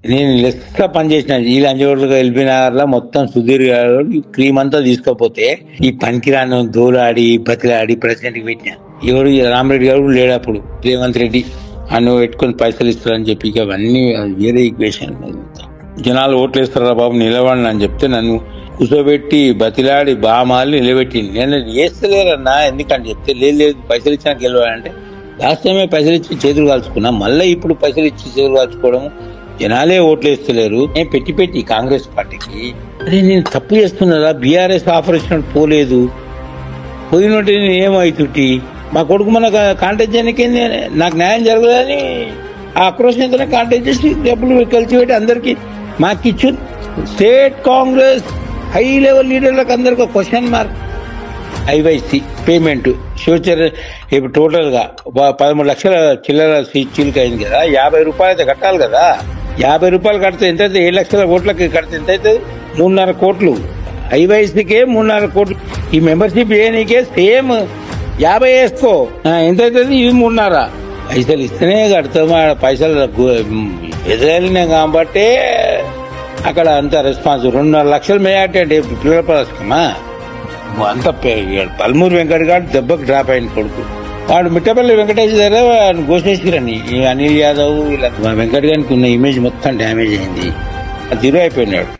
నేను లెక్క పనిచేసిన ఈ లంచగొడ్లుగా ఎల్బీ నగర్ లో మొత్తం సుధీర్ గారు క్రీమ్ అంతా తీసుకోపోతే ఈ పనికిరాను దూలాడి బతిలాడి ప్రెసిడెంట్ కి పెట్టిన. ఎవరు రామరెడ్డి గారు లేడు అప్పుడు, రేవంత్ రెడ్డి అన్ను పెట్టుకుని పైసలు ఇస్తారని చెప్పి ఇక అవన్నీ వేరే ఈక్వేషన్. జనాలు ఓట్లు వేస్తారా బాబు నిలబడి అని చెప్తే నన్ను కూర్చోబెట్టి బతిలాడి బామాలి నిలబెట్టింది. నేను వేస్తలేరన్నా ఎందుకని చెప్తే లేదు పైసలు ఇచ్చినా గెలవాలంటే లాస్ట్ టైమే పైసలు ఇచ్చి చేతులు కాల్చుకున్నా, మళ్ళీ ఇప్పుడు పైసలు ఇచ్చి చేతులు కాల్చుకోవడం, జనాలే ఓట్లు వేస్తలేరు. నేను పెట్టి కాంగ్రెస్ పార్టీకి అదే నేను తప్పు చేస్తున్నారా? బీఆర్ఎస్ ఆపరేషన్ పోలేదు, పోయినట్టు నేను ఏమవుతుంటి మా కొడుకు మన కాంటాక్ట్ చేయడానికి నాకు న్యాయం జరగదని ఆ ఆక్రోషంతోనే కాంటాక్ట్ చేసి డబ్బులు కలిసి పెట్టి అందరికి మాకిచ్చు. స్టేట్ కాంగ్రెస్ హై లెవెల్ లీడర్లకు అందరికి question mark. IYC payment future ఇప్పుడు టోటల్ గా 13 లక్షల చిల్లర చీలిక అయింది కదా, 50 రూపాయలు అయితే కట్టాలి కదా. 50 రూపాయలు కడితే ఎంత అయితే 7 లక్షల ఓట్లకి కడితే ఎంత అవుతుంది? 3.5 కోట్లు. ఐవైసీకే 3.5 కోట్లు. ఈ మెంబర్షిప్ ఏనికే సేమ్ 50 వేసుకో ఎంత అవుతుంది? ఇవి 3.5 పైసలు ఇస్తేనే కడతాం. పైసలు ఎదురెళ్ళినాం కాబట్టి అక్కడ అంత రెస్పాన్స్. 2.5 లక్షల మెజార్టీ అంటే పిల్లల పథకమా అంత. పల్మూరు వెంకట్ గారు దెబ్బకు డ్రాప్ అయిన కొడుకు, వాడు మిట్టపల్లి వెంకటేష్ దగ్గర ఘోషేశ్వరని అనిల్ యాదవ్ ఇలా వెంకట్ గారికి ఉన్న ఇమేజ్ మొత్తం డ్యామేజ్ అయింది, జీరో అయిపోయినాడు.